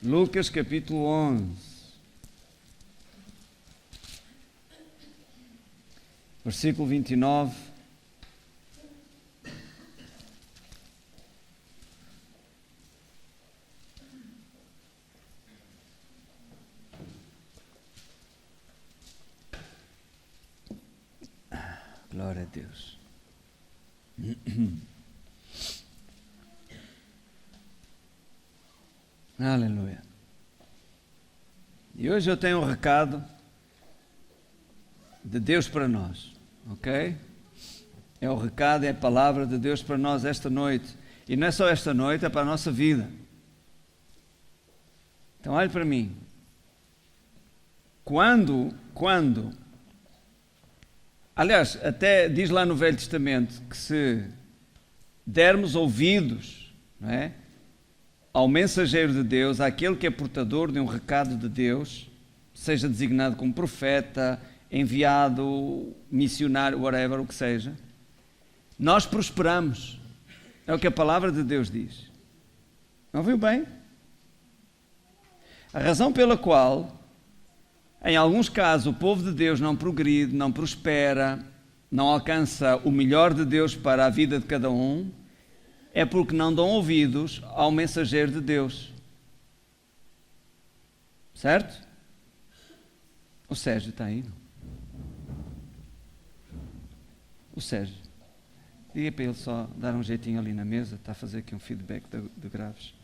Lucas capítulo 11. Versículo 29. Glória a Deus. Aleluia. E hoje eu tenho um recado de Deus para nós, ok? É o recado, é a palavra de Deus para nós esta noite. E não é só esta noite, é para a nossa vida. Então olhe para mim. Quando, aliás, até diz lá no Velho Testamento que se dermos ouvidos, não é, ao mensageiro de Deus, àquele que é portador de um recado de Deus, seja designado como profeta, enviado, missionário, whatever, o que seja, nós prosperamos. É o que a palavra de Deus diz. Não ouviu bem? A razão pela qual, em alguns casos, o povo de Deus não progride, não prospera, não alcança o melhor de Deus para a vida de cada um, é porque não dão ouvidos ao mensageiro de Deus. Certo? O Sérgio está aí? O Sérgio. Diga para ele só dar um jeitinho ali na mesa, está a fazer aqui um feedback de graves.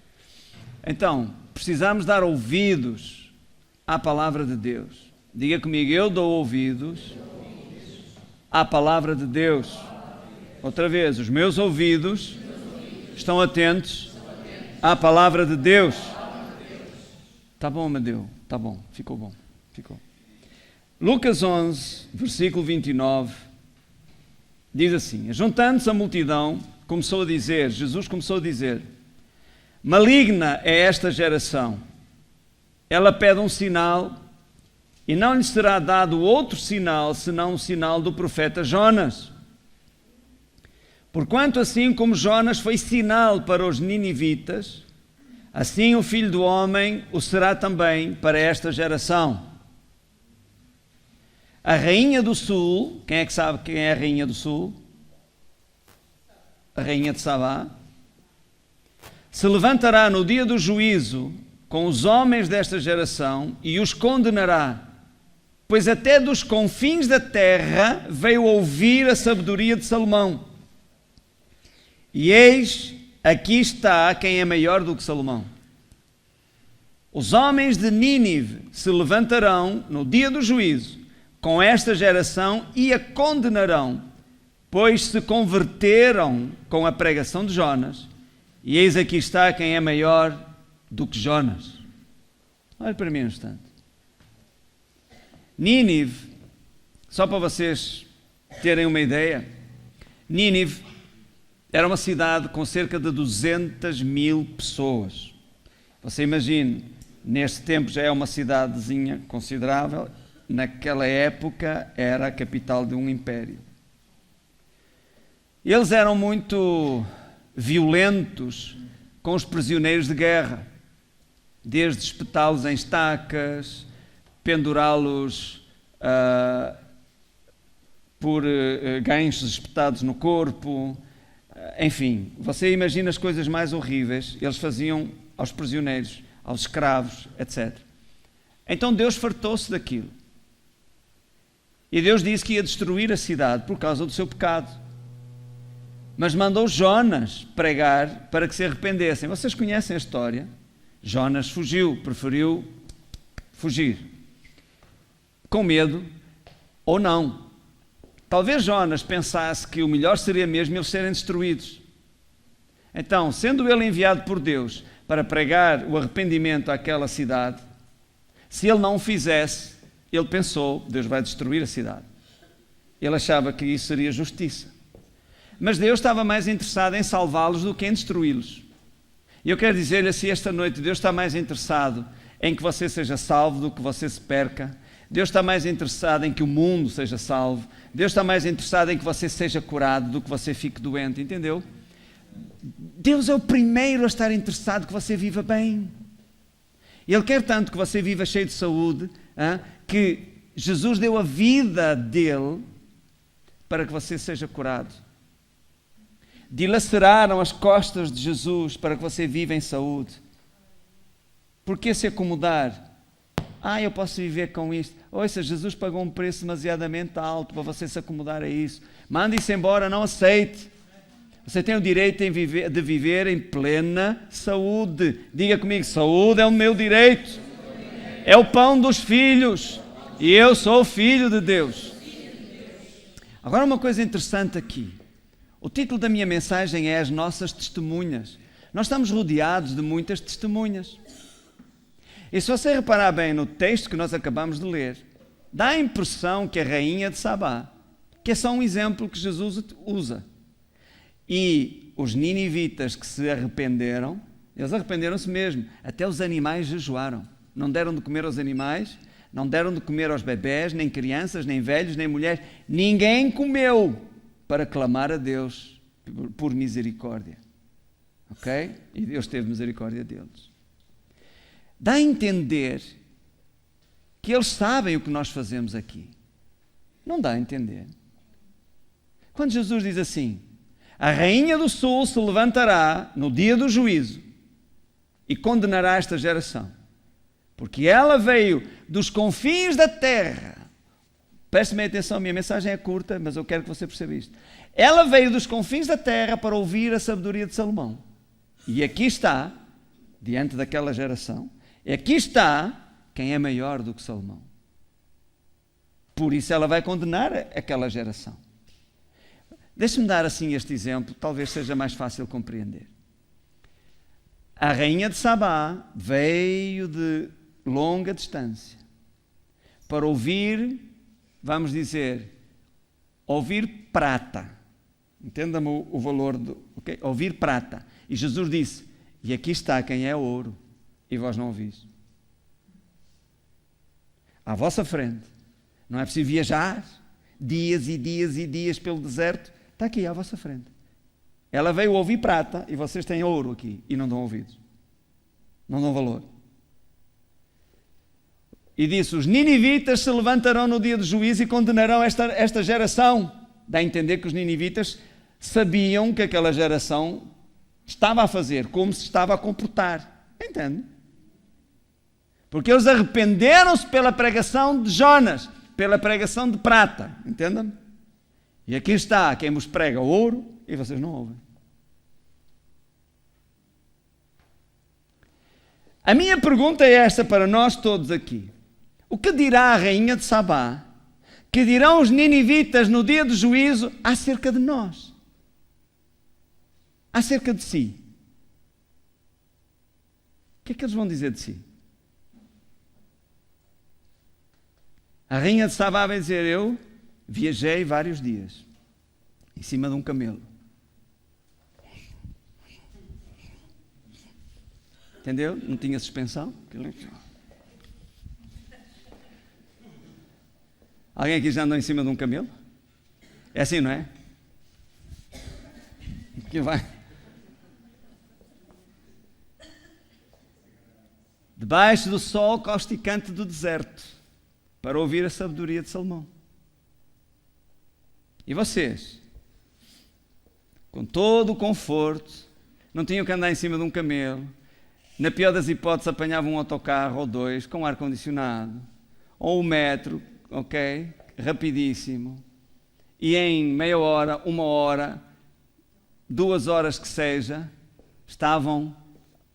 Então, precisamos dar ouvidos à palavra de Deus. Diga comigo, eu dou ouvidos à palavra de Deus. Outra vez, os meus ouvidos estão atentos à palavra de Deus. Está bom, Amadeu? Está bom, ficou bom. Ficou. Lucas 11, versículo 29, diz assim: juntando-se a multidão, Jesus começou a dizer: maligna é esta geração, ela pede um sinal, e não lhe será dado outro sinal, senão o sinal do profeta Jonas. Porquanto assim como Jonas foi sinal para os ninivitas, assim o Filho do Homem o será também para esta geração. A rainha do sul, quem é que sabe quem é a rainha do sul? A rainha de Sabá. Se levantará no dia do juízo com os homens desta geração e os condenará, pois até dos confins da terra veio ouvir a sabedoria de Salomão. E eis, aqui está quem é maior do que Salomão. Os homens de Nínive se levantarão no dia do juízo com esta geração e a condenarão, pois se converteram com a pregação de Jonas. E eis, aqui está quem é maior do que Jonas. Olhe para mim um instante. Nínive, só para vocês terem uma ideia, Nínive era uma cidade com cerca de 200 mil pessoas. Você imagine, neste tempo já é uma cidadezinha considerável, naquela época era a capital de um império. Eles eram muito violentos com os prisioneiros de guerra, desde espetá-los em estacas, pendurá-los por ganchos espetados no corpo. Enfim, você imagina as coisas mais horríveis eles faziam aos prisioneiros, aos escravos, etc. Então Deus fartou-se daquilo. E Deus disse que ia destruir a cidade por causa do seu pecado. Mas mandou Jonas pregar para que se arrependessem. Vocês conhecem a história? Jonas fugiu, preferiu fugir. Com medo ou não. Talvez Jonas pensasse que o melhor seria mesmo eles serem destruídos. Então, sendo ele enviado por Deus para pregar o arrependimento àquela cidade, se ele não o fizesse, ele pensou, Deus vai destruir a cidade. Ele achava que isso seria justiça. Mas Deus estava mais interessado em salvá-los do que em destruí-los. E eu quero dizer-lhe assim esta noite, Deus está mais interessado em que você seja salvo do que você se perca. Deus está mais interessado em que o mundo seja salvo. Deus está mais interessado em que você seja curado do que você fique doente, entendeu? Deus é o primeiro a estar interessado que você viva bem. Ele quer tanto que você viva cheio de saúde, que Jesus deu a vida dele para que você seja curado. Dilaceraram as costas de Jesus para que você viva em saúde. Por que se acomodar? Eu posso viver com isto. Ouça, Jesus pagou um preço demasiadamente alto para você se acomodar a isso. Mande-se embora, não aceite. Você tem o direito de viver em plena saúde. Diga comigo, saúde é o meu direito. É o pão dos filhos. E eu sou filho de Deus. Agora uma coisa interessante aqui. O título da minha mensagem é As Nossas Testemunhas. Nós estamos rodeados de muitas testemunhas. E se você reparar bem no texto que nós acabamos de ler, dá a impressão que a rainha de Sabá, que é só um exemplo que Jesus usa, e os ninivitas que se arrependeram, eles arrependeram-se mesmo, até os animais jejuaram, não deram de comer aos animais, não deram de comer aos bebés, nem crianças, nem velhos, nem mulheres, ninguém comeu para clamar a Deus por misericórdia, ok? E Deus teve misericórdia deles. Dá a entender que eles sabem o que nós fazemos aqui. Não dá a entender. Quando Jesus diz assim, a rainha do sul se levantará no dia do juízo e condenará esta geração, porque ela veio dos confins da terra. Preste-me atenção, a minha mensagem é curta, mas eu quero que você perceba isto. Ela veio dos confins da terra para ouvir a sabedoria de Salomão. E aqui está, diante daquela geração, aqui está quem é maior do que Salomão. Por isso ela vai condenar aquela geração. Deixe-me dar assim este exemplo, talvez seja mais fácil compreender. A rainha de Sabá veio de longa distância para ouvir, vamos dizer, ouvir prata. Entenda-me o valor do... Okay? Ouvir prata. E Jesus disse, e aqui está quem é ouro, e vós não ouvis. À vossa frente. Não é preciso viajar dias e dias e dias pelo deserto. Está aqui à vossa frente. Ela veio ouvir prata e vocês têm ouro aqui e não dão ouvidos. Não dão valor. E disse, os ninivitas se levantarão no dia do juízo e condenarão esta geração. Dá a entender que os ninivitas sabiam que aquela geração estava a fazer, como se estava a comportar. Entende? Porque eles arrependeram-se pela pregação de Jonas, pela pregação de prata. Entendem? E aqui está quem vos prega ouro e vocês não ouvem. A minha pergunta é esta para nós todos aqui. O que dirá a rainha de Sabá? Que dirão os ninivitas no dia do juízo acerca de nós? Acerca de si? O que é que eles vão dizer de si? A rainha de Sabá vai dizer, eu viajei vários dias em cima de um camelo. Entendeu? Não tinha suspensão. Alguém aqui já andou em cima de um camelo? É assim, não é? Que vai. Debaixo do sol causticante do deserto, para ouvir a sabedoria de Salomão. E vocês, com todo o conforto, não tinham que andar em cima de um camelo, na pior das hipóteses apanhavam um autocarro ou dois, com ar-condicionado, ou um metro, ok? Rapidíssimo. E em meia hora, 1 hora, 2 horas que seja, estavam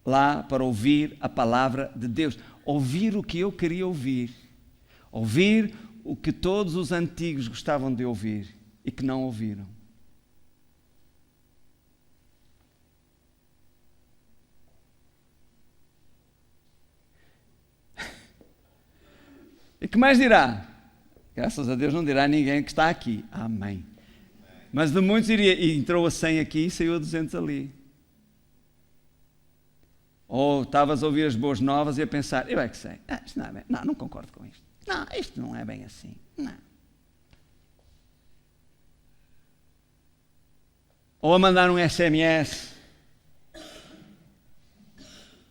lá para ouvir a palavra de Deus. Ouvir o que eu queria ouvir. Ouvir o que todos os antigos gostavam de ouvir e que não ouviram. E que mais dirá? Graças a Deus não dirá ninguém que está aqui. Amém. Mas de muitos diria, e entrou a 100 aqui e saiu a 200 ali. Ou estavas a ouvir as boas novas e a pensar, eu é que sei. Isto não é bem. Não concordo com isto. Não, isto não é bem assim. Não. Ou a mandar um SMS.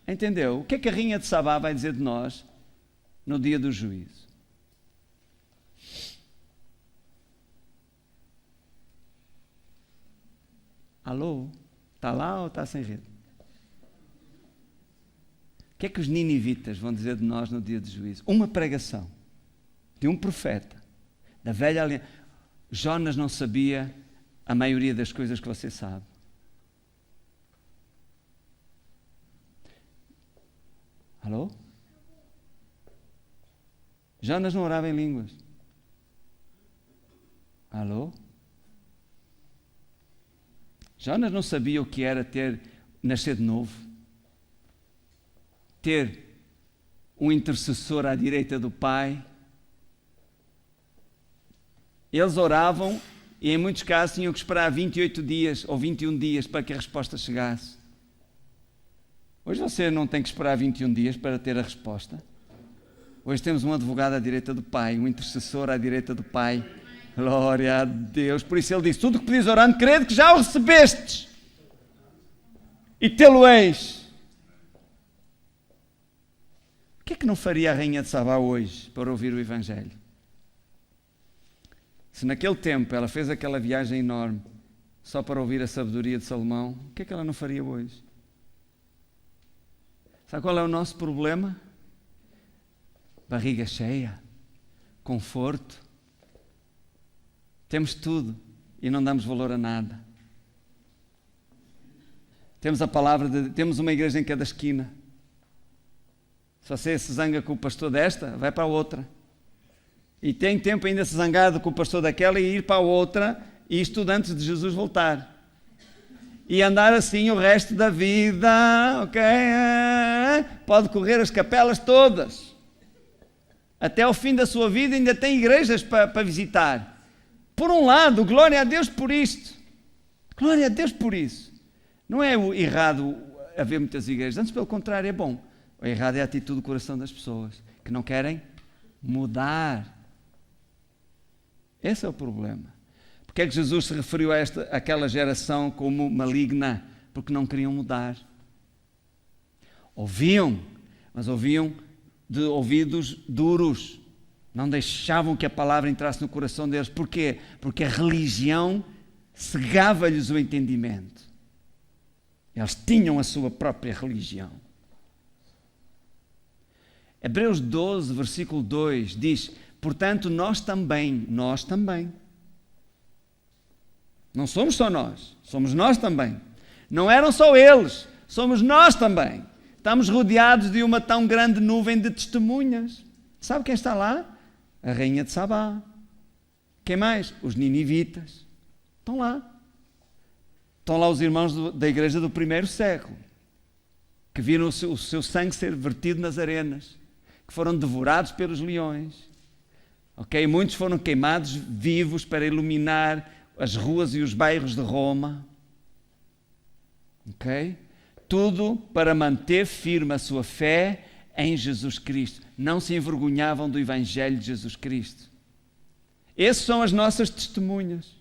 Entendeu? O que é que a rainha de Sabá vai dizer de nós no dia do juízo? Alô? Está lá ou está sem rede? O que é que os ninivitas vão dizer de nós no dia do juízo? Uma pregação de um profeta da velha aliança. Jonas não sabia a maioria das coisas que você sabe. Alô? Jonas não orava em línguas. Alô? Jonas não sabia o que era nascer de novo. Ter um intercessor à direita do Pai. Eles oravam e em muitos casos tinham que esperar 28 dias ou 21 dias para que a resposta chegasse. Hoje você não tem que esperar 21 dias para ter a resposta. Hoje temos um advogado à direita do Pai, um intercessor à direita do Pai. Glória a Deus. Por isso ele disse, tudo o que pedis orando, crede que já o recebestes. E tê-lo-eis. O que é que não faria a rainha de Sabá hoje para ouvir o Evangelho? Se naquele tempo ela fez aquela viagem enorme só para ouvir a sabedoria de Salomão, o que é que ela não faria hoje? Sabe qual é o nosso problema? Barriga cheia, conforto. Temos tudo e não damos valor a nada. Temos a palavra, temos uma igreja em cada esquina. Se você se zanga com o pastor desta, vai para a outra. E tem tempo ainda se zangado com o pastor daquela e ir para a outra, e isto antes de Jesus voltar. E andar assim o resto da vida, ok? Pode correr as capelas todas. Até ao fim da sua vida ainda tem igrejas para visitar. Por um lado, glória a Deus por isto. Glória a Deus por isso. Não é o errado haver muitas igrejas, antes pelo contrário é bom. O errado é a atitude do coração das pessoas, que não querem mudar. Esse é o problema. Porque é que Jesus se referiu àquela geração como maligna? Porque não queriam mudar. Ouviam, mas ouviam de ouvidos duros. Não deixavam que a palavra entrasse no coração deles. Porquê? Porque a religião cegava-lhes o entendimento. Eles tinham a sua própria religião. Hebreus 12, versículo 2 diz, portanto, nós também. Não somos só nós, somos nós também. Não eram só eles, somos nós também. Estamos rodeados de uma tão grande nuvem de testemunhas. Sabe quem está lá? A rainha de Sabá. Quem mais? Os ninivitas. Estão lá. Estão lá os irmãos da igreja do primeiro século, que viram o seu sangue ser vertido nas arenas, que foram devorados pelos leões. Ok? Muitos foram queimados vivos para iluminar as ruas e os bairros de Roma. Ok? Tudo para manter firme a sua fé em Jesus Cristo. Não se envergonhavam do Evangelho de Jesus Cristo. Essas são as nossas testemunhas.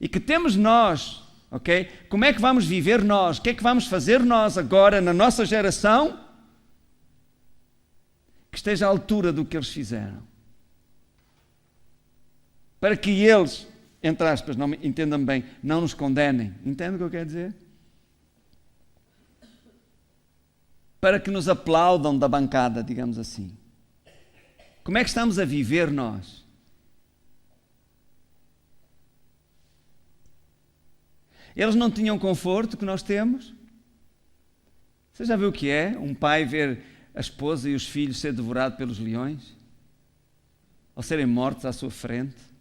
E que temos nós, ok? Como é que vamos viver nós? O que é que vamos fazer nós agora, na nossa geração, que esteja à altura do que eles fizeram? Para que eles, entre aspas, não entendam bem, não nos condenem. Entende o que eu quero dizer? Para que nos aplaudam da bancada, digamos assim. Como é que estamos a viver nós? Eles não tinham conforto que nós temos? Você já viu o que é um pai ver a esposa e os filhos ser devorados pelos leões? Ou serem mortos à sua frente?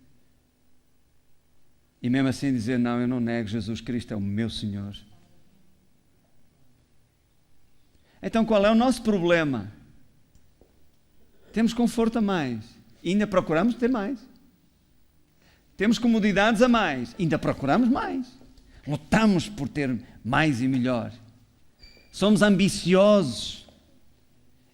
E mesmo assim dizer, não, eu não nego, Jesus Cristo é o meu Senhor. Então qual é o nosso problema? Temos conforto a mais, e ainda procuramos ter mais. Temos comodidades a mais, ainda procuramos mais. Lutamos por ter mais e melhor. Somos ambiciosos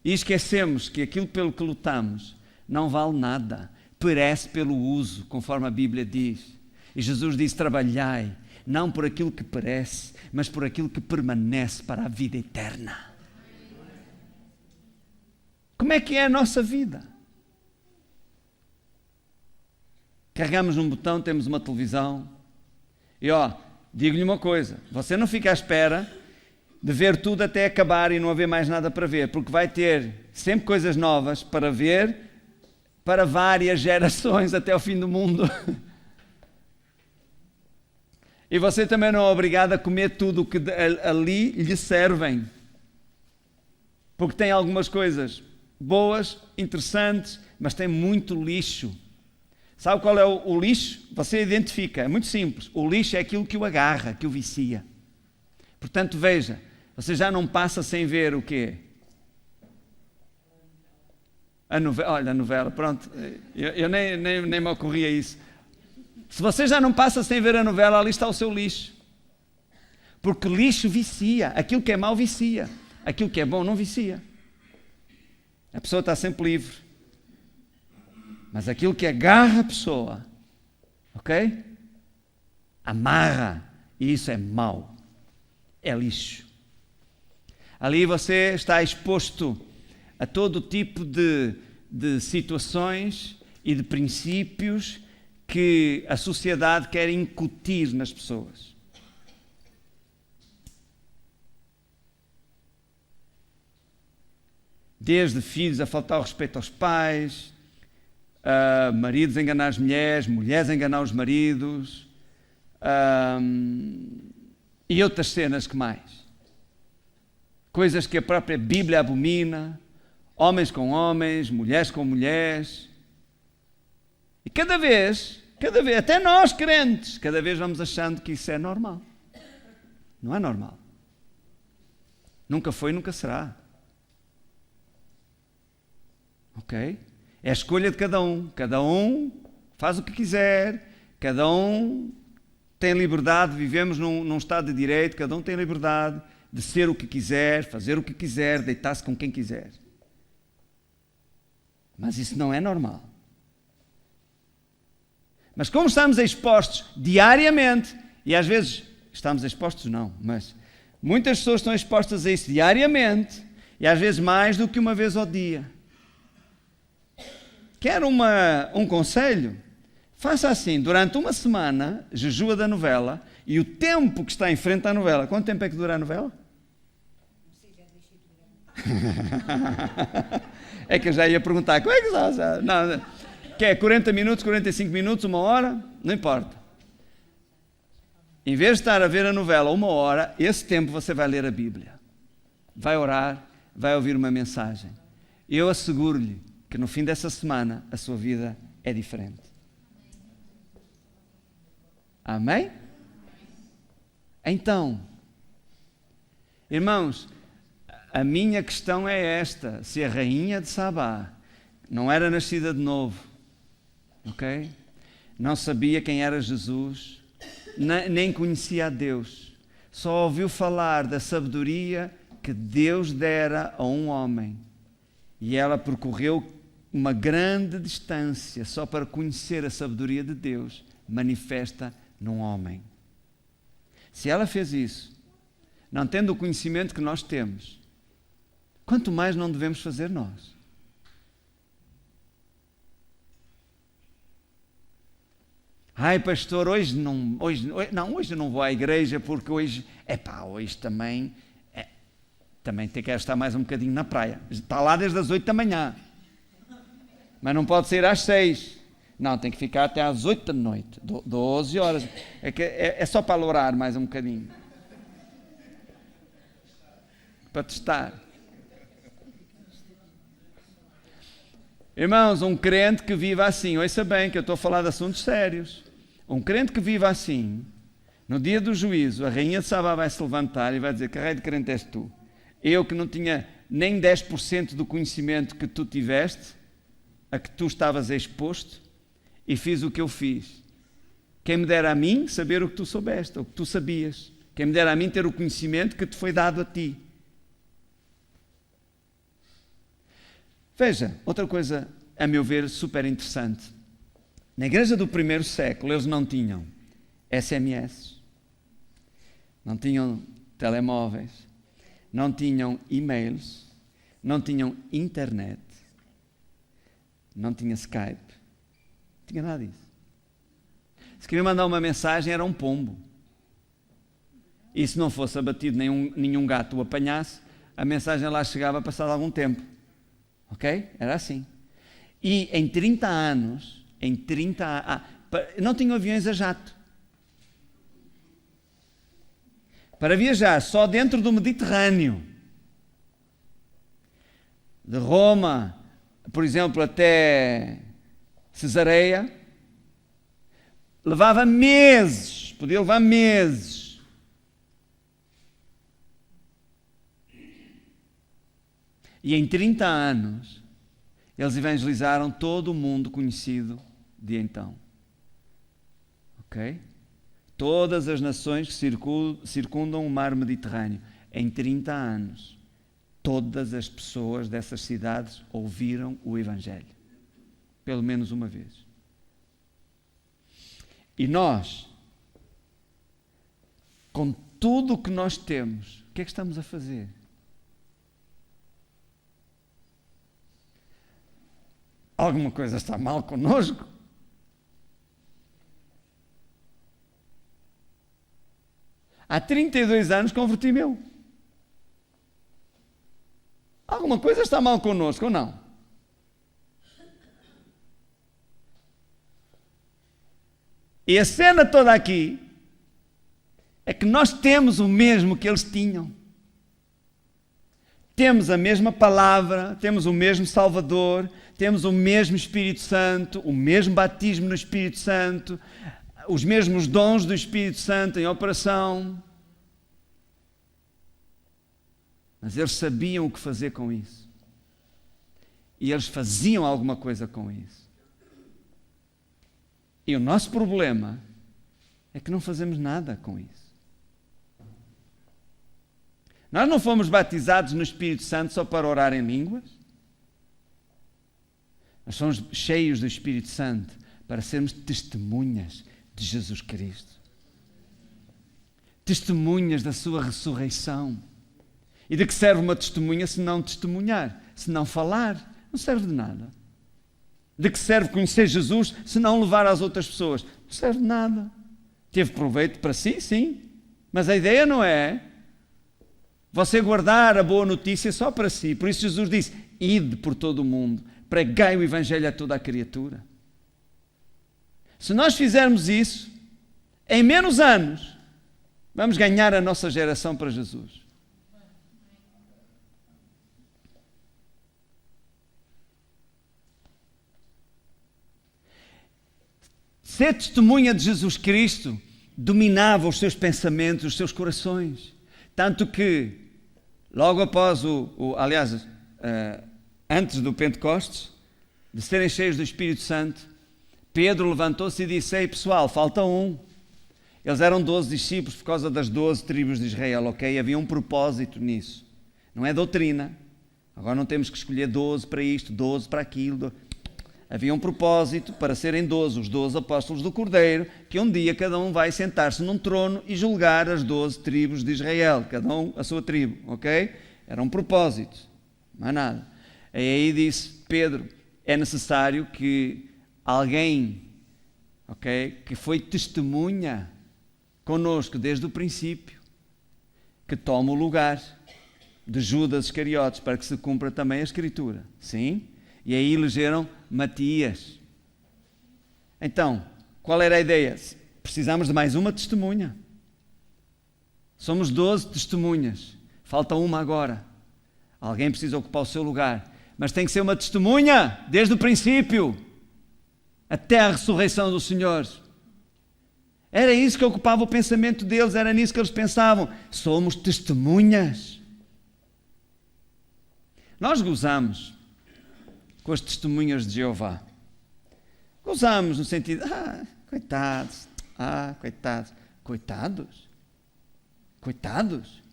e esquecemos que aquilo pelo que lutamos não vale nada, perece pelo uso, conforme a Bíblia diz. E Jesus disse, trabalhai, não por aquilo que perece, mas por aquilo que permanece para a vida eterna. Como é que é a nossa vida? Carregamos um botão, temos uma televisão. E digo-lhe uma coisa, você não fica à espera de ver tudo até acabar e não haver mais nada para ver, porque vai ter sempre coisas novas para ver para várias gerações até o fim do mundo. E você também não é obrigado a comer tudo o que ali lhe servem. Porque tem algumas coisas boas, interessantes, mas tem muito lixo. Sabe qual é o lixo? Você identifica, é muito simples. O lixo é aquilo que o agarra, que o vicia. Portanto, veja, você já não passa sem ver o quê? A novela, olha, a novela, pronto, eu nem me ocorria isso. Se você já não passa sem ver a novela, ali está o seu lixo. Porque lixo vicia, aquilo que é mau vicia, aquilo que é bom não vicia. A pessoa está sempre livre. Mas aquilo que agarra a pessoa, ok? Amarra, e isso é mau, é lixo. Ali você está exposto a todo tipo de situações e de princípios que a sociedade quer incutir nas pessoas. Desde filhos a faltar o respeito aos pais, maridos a enganar as mulheres, mulheres a enganar os maridos, e outras cenas que mais. Coisas que a própria Bíblia abomina, homens com homens, mulheres com mulheres. E cada vez, até nós crentes, cada vez vamos achando que isso é normal. Não é normal. Nunca foi, nunca será. Ok? É a escolha de cada um. Cada um faz o que quiser, cada um tem liberdade, vivemos num Estado de Direito, cada um tem liberdade de ser o que quiser, fazer o que quiser, deitar-se com quem quiser. Mas isso não é normal. Mas como estamos expostos diariamente, e às vezes estamos expostos não, mas muitas pessoas estão expostas a isso diariamente, e às vezes mais do que uma vez ao dia. Quer um conselho? Faça assim, durante uma semana, jejua da novela, e o tempo que está em frente à novela, quanto tempo é que dura a novela? É que eu já ia perguntar, como é que está? Não, quer 40 minutos, 45 minutos, 1 hora? Não importa. Em vez de estar a ver a novela 1 hora, esse tempo você vai ler a Bíblia. Vai orar, vai ouvir uma mensagem. Eu asseguro-lhe que no fim dessa semana a sua vida é diferente. Amém? Então, irmãos, a minha questão é esta: se a rainha de Sabá não era nascida de novo, ok? Não sabia quem era Jesus, nem conhecia a Deus, só ouviu falar da sabedoria que Deus dera a um homem, e ela percorreu uma grande distância só para conhecer a sabedoria de Deus manifesta num homem. Se ela fez isso, não tendo o conhecimento que nós temos, quanto mais não devemos fazer nós? Ai, pastor, hoje eu não vou à igreja porque hoje também tem que estar mais um bocadinho na praia. Está lá desde as 8 da manhã. Mas não pode sair às 6. Não, tem que ficar até às 8 da noite. 12 horas. É só para lourar mais um bocadinho. Para testar. Irmãos, um crente que viva assim, ouça bem que eu estou a falar de assuntos sérios. Um crente que viva assim, no dia do juízo, a rainha de Sabá vai se levantar e vai dizer: que raio de crente és tu? Eu que não tinha nem 10% do conhecimento que tu tiveste, a que tu estavas exposto, e fiz o que eu fiz. Quem me dera a mim saber o que tu soubeste, o que tu sabias. Quem me dera a mim ter o conhecimento que te foi dado a ti. Veja, outra coisa, a meu ver, super interessante. Na igreja do primeiro século, eles não tinham SMS, não tinham telemóveis, não tinham e-mails, não tinham internet. não tinha Skype, não tinha nada disso. Se queria mandar uma mensagem, era um pombo. E se não fosse abatido, nenhum gato o apanhasse, a mensagem lá chegava passado algum tempo. Ok? Era assim. E em 30 anos, não tinham aviões a jato. Para viajar só dentro do Mediterrâneo, de Roma, por exemplo, até Cesareia, levava meses, podia levar meses. E em 30 anos, eles evangelizaram todo o mundo conhecido de então. Ok? Todas as nações que circundam o mar Mediterrâneo. Em 30 anos, todas as pessoas dessas cidades ouviram o Evangelho. Pelo menos uma vez. E nós, com tudo o que nós temos, o que é que estamos a fazer? Alguma coisa está mal connosco? Há 32 anos converti-me eu. Alguma coisa está mal connosco ou não? E a cena toda aqui é que nós temos o mesmo que eles tinham. Temos a mesma palavra, temos o mesmo Salvador, temos o mesmo Espírito Santo, o mesmo batismo no Espírito Santo, os mesmos dons do Espírito Santo em operação. Mas eles sabiam o que fazer com isso. E eles faziam alguma coisa com isso. E o nosso problema é que não fazemos nada com isso. Nós não fomos batizados no Espírito Santo só para orar em línguas. Nós somos cheios do Espírito Santo para sermos testemunhas de Jesus Cristo. Testemunhas da sua ressurreição. E de que serve uma testemunha se não testemunhar, se não falar? Não serve de nada. De que serve conhecer Jesus se não levar às outras pessoas? Não serve de nada. Teve proveito para si, sim. Mas a ideia não é você guardar a boa notícia só para si. Por isso Jesus disse, ide por todo o mundo, pregai o Evangelho a toda a criatura. Se nós fizermos isso, em menos anos, vamos ganhar a nossa geração para Jesus. Ser testemunha de Jesus Cristo dominava os seus pensamentos, os seus corações. Tanto que, logo após antes do Pentecostes, de serem cheios do Espírito Santo, Pedro levantou-se e disse, ei pessoal, falta um. Eles eram 12 discípulos por causa das 12 tribos de Israel, ok? Havia um propósito nisso. Não é doutrina. Agora não temos que escolher 12 para isto, 12 para aquilo. Havia um propósito para serem 12, os 12 apóstolos do Cordeiro, que um dia cada um vai sentar-se num trono e julgar as 12 tribos de Israel, cada um a sua tribo, ok? Era um propósito, não é nada. E aí disse Pedro, é necessário que alguém, ok, que foi testemunha conosco desde o princípio, que tome o lugar de Judas Iscariotes, para que se cumpra também a Escritura, sim? E aí elegeram Matias. Então, qual era a ideia? Precisamos de mais uma testemunha. Somos 12 testemunhas. Falta uma agora. Alguém precisa ocupar o seu lugar. Mas tem que ser uma testemunha desde o princípio até a ressurreição do Senhor. Era isso que ocupava o pensamento deles, era nisso que eles pensavam. Somos testemunhas. Nós gozamos com as testemunhas de Jeová. Gozamos no sentido, coitados, coitados. Coitados.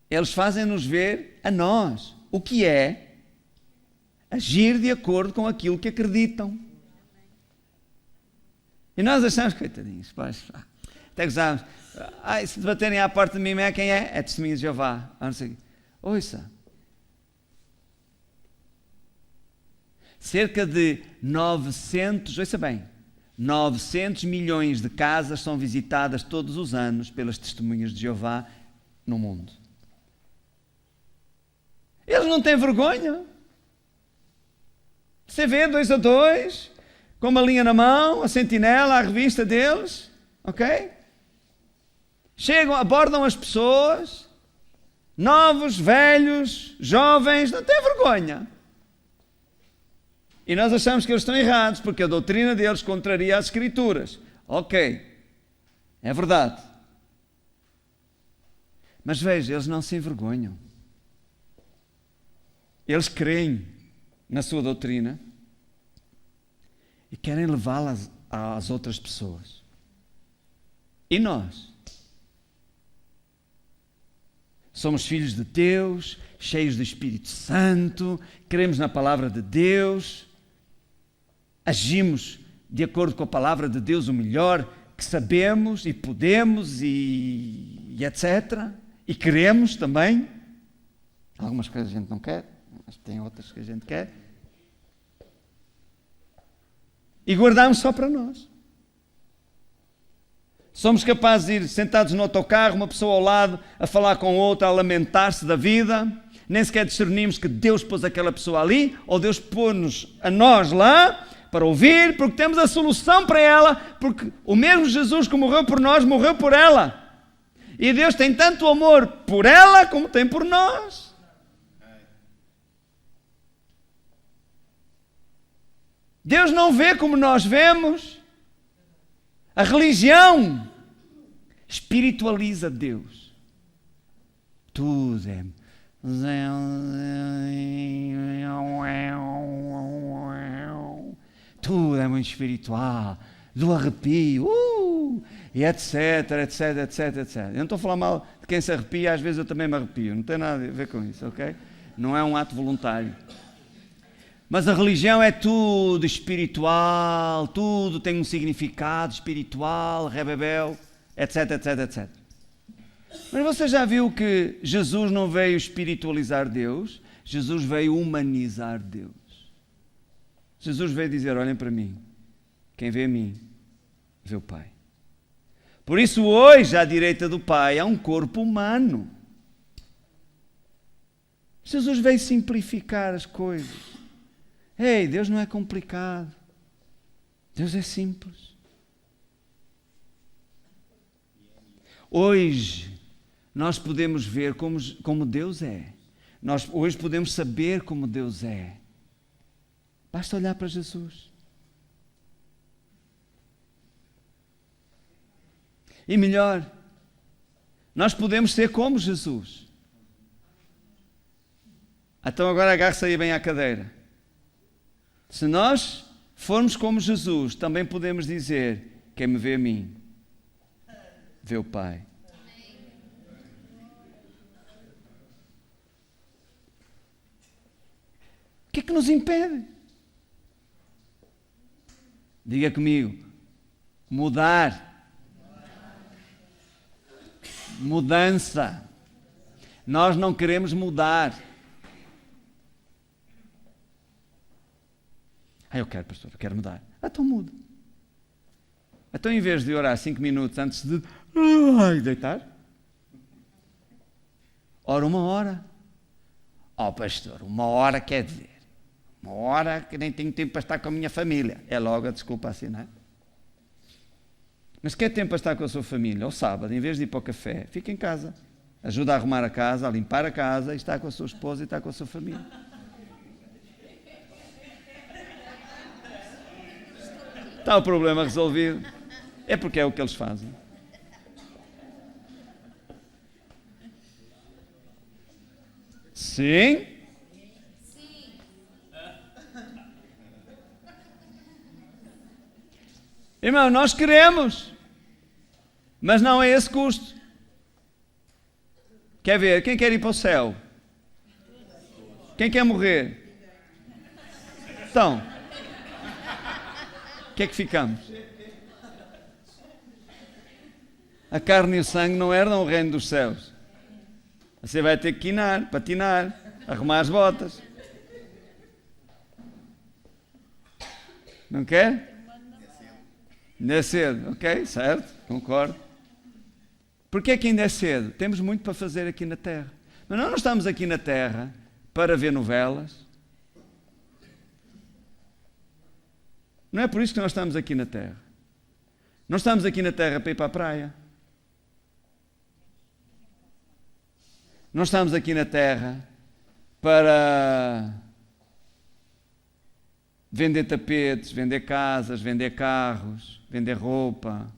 Eles fazem-nos ver a nós o que é agir de acordo com aquilo que acreditam. E nós achamos, coitadinhos, até gozamos, se baterem à porta de mim, quem é? É testemunha de Jeová. Ouça. cerca de 900, ouça bem, 900 milhões de casas são visitadas todos os anos pelas testemunhas de Jeová no mundo. Eles não têm vergonha. Você vê 2 a 2, com uma linha na mão, a sentinela, a revista deles, ok? Chegam, abordam as pessoas, novos, velhos, jovens, não têm vergonha. E nós achamos que eles estão errados, porque a doutrina deles contraria as Escrituras. Ok, é verdade. Mas veja, eles não se envergonham. Eles creem na sua doutrina e querem levá-la às outras pessoas. E nós? Somos filhos de Deus, cheios do Espírito Santo, cremos na palavra de Deus, agimos de acordo com a palavra de Deus o melhor que sabemos e podemos e etc. E queremos também. Algumas coisas a gente não quer, mas tem outras que a gente quer. E guardamos só para nós. Somos capazes de ir sentados no autocarro, uma pessoa ao lado, a falar com outra, a lamentar-se da vida. Nem sequer discernimos que Deus pôs aquela pessoa ali, ou Deus pôs-nos a nós lá, para ouvir, porque temos a solução para ela, porque o mesmo Jesus que morreu por nós, morreu por ela. E Deus tem tanto amor por ela, como tem por nós. Deus não vê como nós vemos. A religião espiritualiza Deus. Tudo é... Tudo é muito espiritual. Do arrepio. E etc, etc, etc, etc. Eu não estou a falar mal de quem se arrepia, às vezes eu também me arrepio. Não tem nada a ver com isso, ok? Não é um ato voluntário. Mas a religião é tudo espiritual, tudo tem um significado espiritual, rebebel, etc, etc, etc. Mas você já viu que Jesus não veio espiritualizar Deus? Jesus veio humanizar Deus. Jesus veio dizer, olhem para mim, quem vê a mim, vê o Pai. Por isso hoje, à direita do Pai, há um corpo humano. Jesus veio simplificar as coisas. Ei, Deus não é complicado. Deus é simples. Hoje, nós podemos ver como Deus é. Nós hoje podemos saber como Deus é. Basta olhar para Jesus. E melhor, nós podemos ser como Jesus. Então agora agarre-se aí bem à cadeira. Se nós formos como Jesus, também podemos dizer, quem me vê a mim, vê o Pai. O que é que nos impede? Diga comigo, mudar. Mudança. Nós não queremos mudar. Eu quero, pastor, eu quero mudar. Então muda. Então, em vez de orar 5 minutos antes de deitar, ora 1 hora. Pastor, 1 hora quer dizer 1 hora que nem tenho tempo para estar com a minha família. É logo a desculpa assim, não é? Mas quer tempo para estar com a sua família? Ao sábado, em vez de ir para o café, fica em casa. Ajuda a arrumar a casa, a limpar a casa, e está com a sua esposa e está com a sua família. Está o problema resolvido. É porque é o que eles fazem. Sim? Irmão, nós queremos, mas não é esse custo. Quer ver? Quem quer ir para o céu? Quem quer morrer? Então, o que é que ficamos? A carne e o sangue não herdam o reino dos céus. Você vai ter que quinar, patinar, arrumar as botas. Não quer? Ainda é cedo, ok, certo, concordo. Porque é que ainda é cedo? Temos muito para fazer aqui na Terra. Mas nós não estamos aqui na Terra para ver novelas. Não é por isso que nós estamos aqui na Terra. Não estamos aqui na Terra para ir para a praia. Não estamos aqui na Terra para vender tapetes, vender casas, vender carros, vender roupa,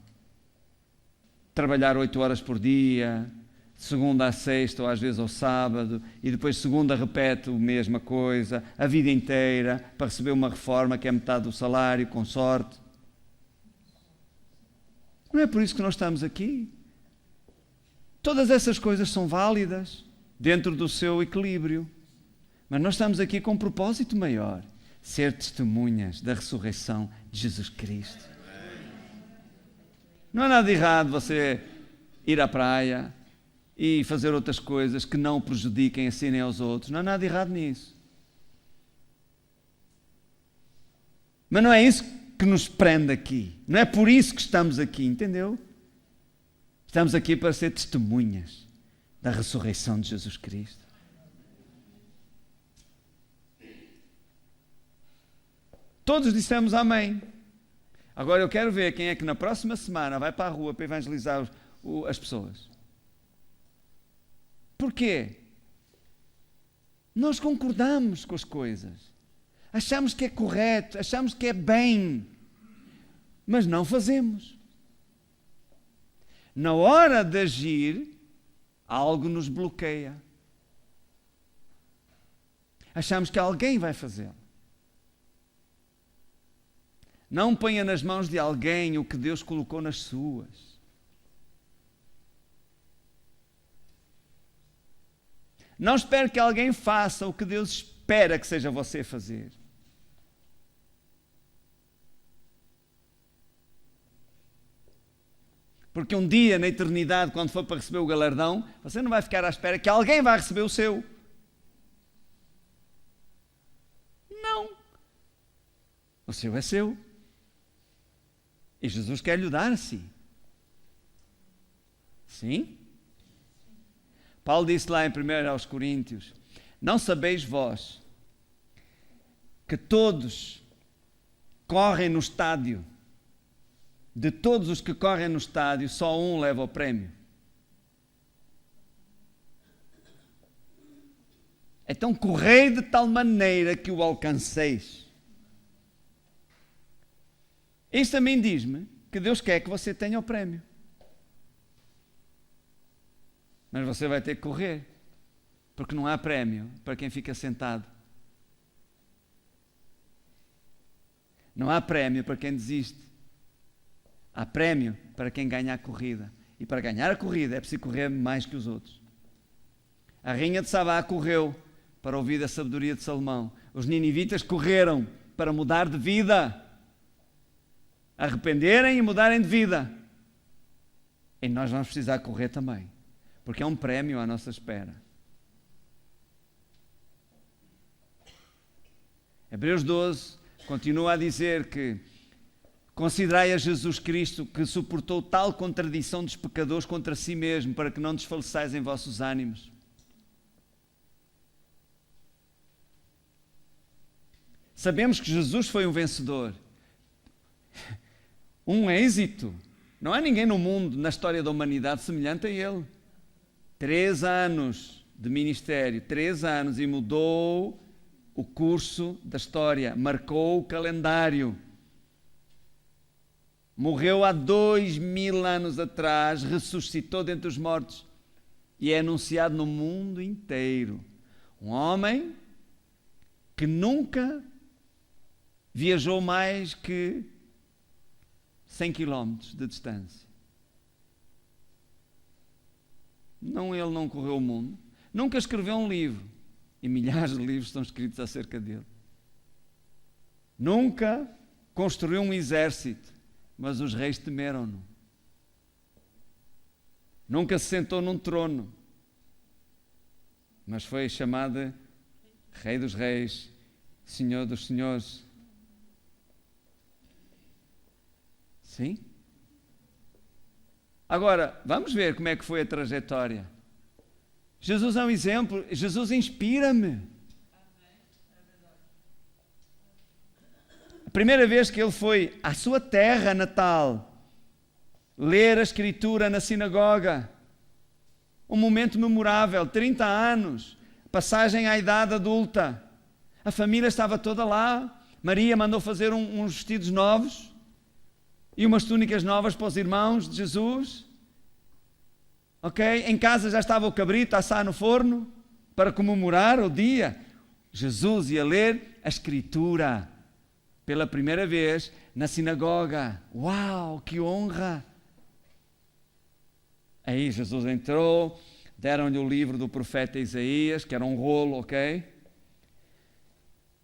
trabalhar 8 horas por dia, de segunda à sexta ou às vezes ao sábado, e depois segunda repete a mesma coisa, a vida inteira, para receber uma reforma que é metade do salário, com sorte. Não é por isso que nós estamos aqui. Todas essas coisas são válidas dentro do seu equilíbrio, mas nós estamos aqui com um propósito maior: ser testemunhas da ressurreição de Jesus Cristo. Não há nada de errado você ir à praia e fazer outras coisas que não prejudiquem a si nem aos outros. Não há nada de errado nisso. Mas não é isso que nos prende aqui. Não é por isso que estamos aqui, entendeu? Estamos aqui para ser testemunhas da ressurreição de Jesus Cristo. Todos dissemos amém. Agora eu quero ver quem é que na próxima semana vai para a rua para evangelizar as pessoas. Porquê? Nós concordamos com as coisas. Achamos que é correto, achamos que é bem, mas não fazemos. Na hora de agir, algo nos bloqueia. Achamos que alguém vai fazê-lo. Não ponha nas mãos de alguém o que Deus colocou nas suas. Não espere que alguém faça o que Deus espera que seja você fazer. Porque um dia na eternidade, quando for para receber o galardão, você não vai ficar à espera que alguém vai receber o seu. Não. O seu é seu. E Jesus quer lhe dar assim. Sim? Paulo disse lá em 1 aos Coríntios: não sabeis vós que todos correm no estádio, de todos os que correm no estádio, só um leva o prémio? Então correi de tal maneira que o alcanceis. Isso também diz-me que Deus quer que você tenha o prémio. Mas você vai ter que correr, porque não há prémio para quem fica sentado. Não há prémio para quem desiste. Há prémio para quem ganha a corrida. E para ganhar a corrida é preciso correr mais que os outros. A rainha de Sabá correu para ouvir a sabedoria de Salomão. Os ninivitas correram para mudar de vida. Arrependerem e mudarem de vida. E nós vamos precisar correr também, porque é um prémio à nossa espera. Hebreus 12 continua a dizer que considerai a Jesus Cristo, que suportou tal contradição dos pecadores contra si mesmo, para que não desfaleçais em vossos ânimos. Sabemos que Jesus foi um vencedor. Um êxito. Não há ninguém no mundo, na história da humanidade, semelhante a ele. 3 anos de ministério, 3 anos, e mudou o curso da história, marcou o calendário. Morreu há 2000 anos atrás, ressuscitou dentre os mortos e é anunciado no mundo inteiro. Um homem que nunca viajou mais que 100 quilómetros de distância. Ele não correu o mundo. Nunca escreveu um livro. E milhares de livros estão escritos acerca dele. Nunca construiu um exército, mas os reis temeram-no. Nunca se sentou num trono, mas foi chamado Rei dos Reis, Senhor dos Senhores. Sim? Agora, vamos ver como é que foi a trajetória. Jesus é um exemplo, Jesus inspira-me. A primeira vez que ele foi à sua terra natal, ler a Escritura na sinagoga, um momento memorável, 30 anos, passagem à idade adulta, a família estava toda lá, Maria mandou fazer uns vestidos novos e umas túnicas novas para os irmãos de Jesus, ok? Em casa já estava o cabrito a assar no forno, para comemorar o dia. Jesus ia ler a Escritura, pela primeira vez, na sinagoga. Uau, que honra! Aí Jesus entrou, deram-lhe o livro do profeta Isaías, que era um rolo, ok?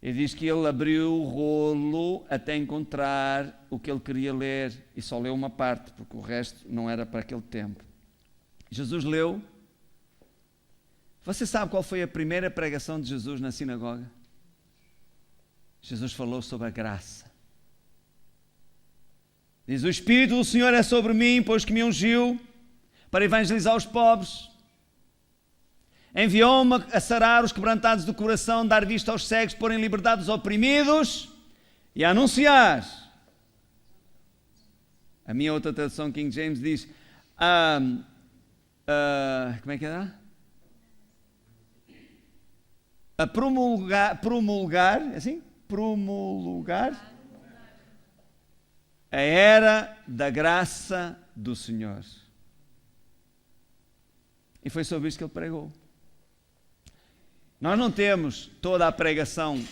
E diz que ele abriu o rolo até encontrar o que ele queria ler, e só leu uma parte, porque o resto não era para aquele tempo. Jesus leu. Você sabe qual foi a primeira pregação de Jesus na sinagoga? Jesus falou sobre a graça. Diz: o Espírito do Senhor é sobre mim, pois que me ungiu para evangelizar os pobres. Enviou-me a sarar os quebrantados do coração, dar vista aos cegos, pôr em liberdade os oprimidos e a anunciar. A minha outra tradução, King James, diz: como é que era? A promulgar, assim? Promulgar a era da graça do Senhor. E foi sobre isso que ele pregou. Nós não temos toda a pregação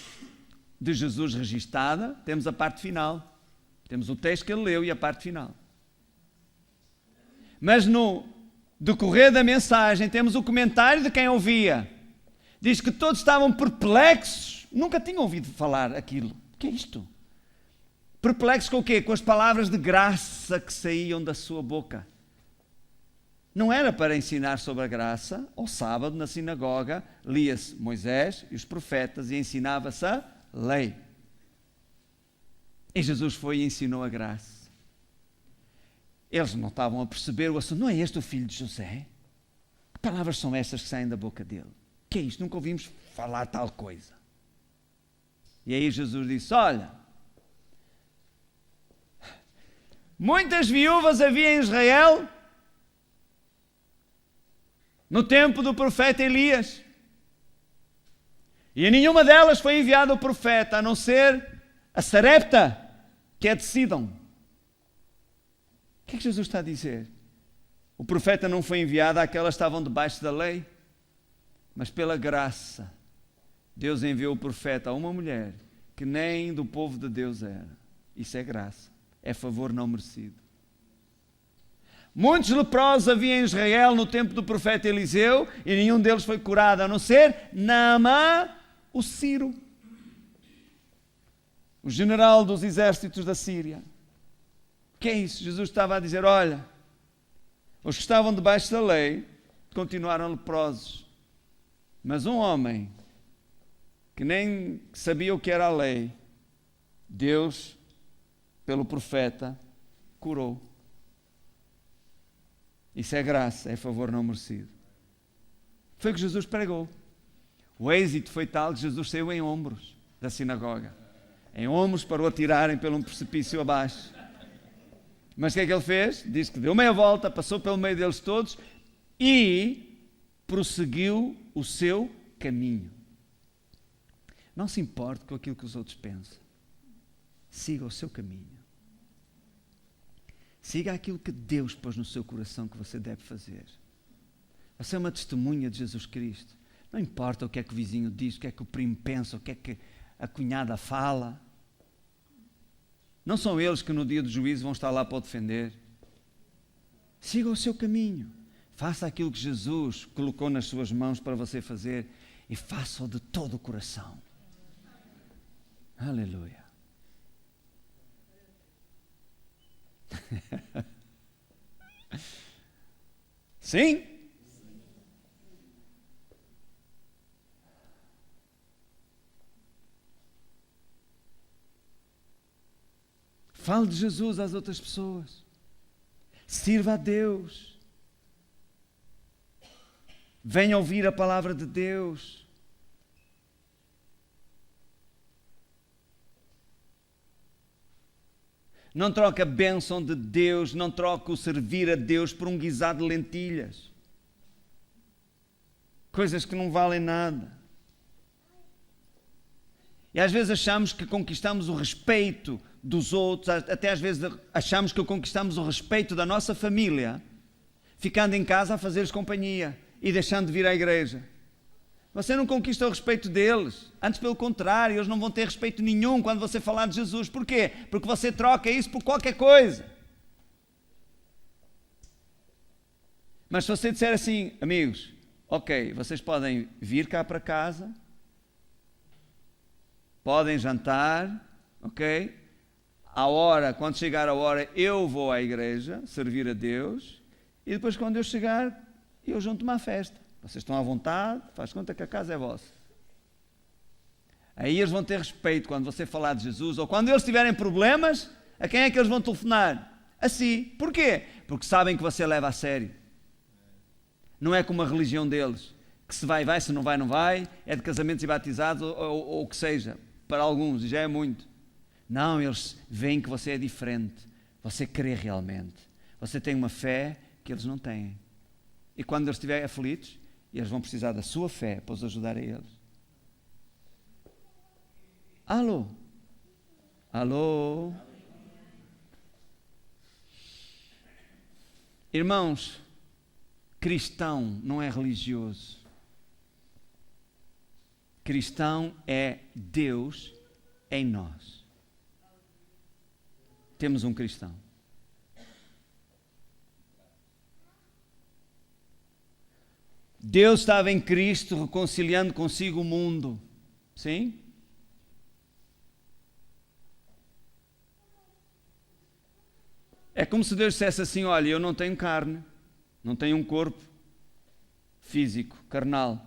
de Jesus registada, temos a parte final. Temos o texto que ele leu e a parte final. Mas no decorrer da mensagem temos o comentário de quem ouvia. Diz que todos estavam perplexos, nunca tinham ouvido falar aquilo. O que é isto? Perplexos com o quê? Com as palavras de graça que saíam da sua boca. Não era para ensinar sobre a graça. Ao sábado, na sinagoga, lia-se Moisés e os profetas e ensinava-se a lei. E Jesus foi e ensinou a graça. Eles não estavam a perceber o assunto. Não é este o filho de José? Que palavras são estas que saem da boca dele? O que é isto? Nunca ouvimos falar tal coisa. E aí Jesus disse: olha, muitas viúvas havia em Israel no tempo do profeta Elias, e a nenhuma delas foi enviado o profeta, a não ser a Sarepta, que é de Sidom. O que é que Jesus está a dizer? O profeta não foi enviado àquelas que estavam debaixo da lei, mas pela graça, Deus enviou o profeta a uma mulher que nem do povo de Deus era. Isso é graça, é favor não merecido. Muitos leprosos havia em Israel no tempo do profeta Eliseu e nenhum deles foi curado, a não ser Naamã, o Ciro, o general dos exércitos da Síria. O que é isso? Jesus estava a dizer: olha, os que estavam debaixo da lei continuaram leprosos, mas um homem que nem sabia o que era a lei, Deus, pelo profeta, curou. Isso é graça, é favor não merecido. Foi o que Jesus pregou. O êxito foi tal que Jesus saiu em ombros da sinagoga. Em ombros para o atirarem pelo um precipício abaixo. Mas o que é que ele fez? Diz que deu meia volta, passou pelo meio deles todos e prosseguiu o seu caminho. Não se importe com aquilo que os outros pensam. Siga o seu caminho. Siga aquilo que Deus pôs no seu coração que você deve fazer. Você é uma testemunha de Jesus Cristo. Não importa o que é que o vizinho diz, o que é que o primo pensa, o que é que a cunhada fala. Não são eles que no dia do juízo vão estar lá para o defender. Siga o seu caminho. Faça aquilo que Jesus colocou nas suas mãos para você fazer e faça-o de todo o coração. Aleluia. Sim? Fale de Jesus às outras pessoas. Sirva a Deus. Venha ouvir a palavra de Deus. Não troque a bênção de Deus, não troque o servir a Deus por um guisado de lentilhas. Coisas que não valem nada. E às vezes achamos que conquistamos o respeito dos outros, até às vezes achamos que conquistamos o respeito da nossa família, ficando em casa a fazer-lhes companhia e deixando de vir à igreja. Você não conquista o respeito deles, antes pelo contrário, eles não vão ter respeito nenhum quando você falar de Jesus. Porquê? Porque você troca isso por qualquer coisa. Mas se você disser assim, amigos, ok, vocês podem vir cá para casa, podem jantar, ok? À hora, quando chegar a hora, eu vou à igreja servir a Deus e depois quando eu chegar, eu junto-me à festa. Vocês estão à vontade, faz conta que a casa é vossa. Aí eles vão ter respeito quando você falar de Jesus, ou quando eles tiverem problemas, a quem é que eles vão telefonar? A si. Porquê? Porque sabem que você leva a sério. Não é como a religião deles, que se vai, vai, se não vai, não vai, é de casamentos e batizados, ou o que seja, para alguns, e já é muito. Não, eles veem que você é diferente, você crê realmente, você tem uma fé que eles não têm. E quando eles estiverem aflitos, eles vão precisar da sua fé para os ajudar a eles. Alô? Alô? Irmãos, cristão não é religioso. Cristão é Deus em nós. Temos um cristão. Deus estava em Cristo reconciliando consigo o mundo. Sim? É como se Deus dissesse assim, olha, eu não tenho carne, não tenho um corpo físico, carnal.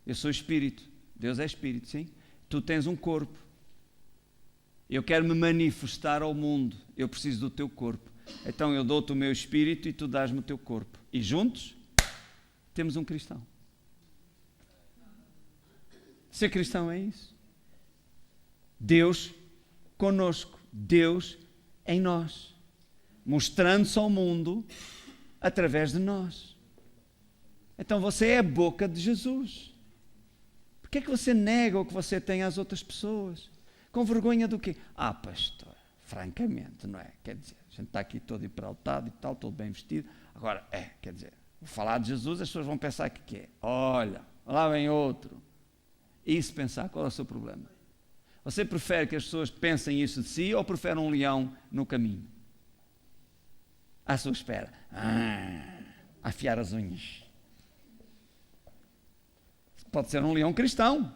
Eu sou espírito. Deus é espírito, sim? Tu tens um corpo. Eu quero me manifestar ao mundo. Eu preciso do teu corpo. Então eu dou-te o meu espírito e tu dás-me o teu corpo. E juntos temos um cristão. Ser cristão é isso. Deus conosco, Deus em nós, mostrando-se ao mundo através de nós. Então você é a boca de Jesus. Por que é que você nega o que você tem às outras pessoas? Com vergonha do quê? Ah, pastor, francamente, não é? Quer dizer, a gente está aqui todo hiperaltado e tal, todo bem vestido. Agora, quer dizer, vou falar de Jesus, as pessoas vão pensar que é. Olha, lá vem outro. E se pensar, qual é o seu problema? Você prefere que as pessoas pensem isso de si ou prefere um leão no caminho? À sua espera. Afiar as unhas. Pode ser um leão cristão.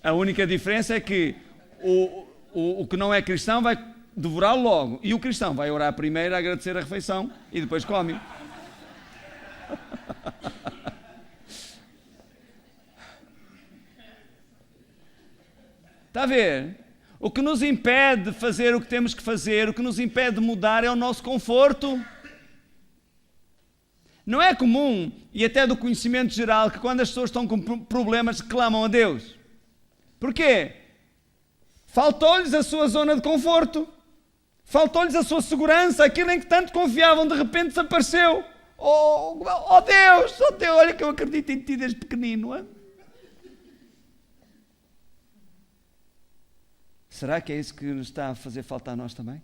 A única diferença é que o que não é cristão vai devorá-lo logo. E o cristão vai orar primeiro, agradecer a refeição e depois come. Está a ver? O que nos impede de fazer o que temos que fazer, o que nos impede de mudar é o nosso conforto. Não é comum, e até do conhecimento geral, que quando as pessoas estão com problemas clamam a Deus. Porquê? Faltou-lhes a sua zona de conforto. Faltou-lhes a sua segurança. Aquilo em que tanto confiavam, de repente desapareceu. Oh Deus, olha que eu acredito em ti desde pequenino. Hein? Será que é isso que nos está a fazer falta a nós também?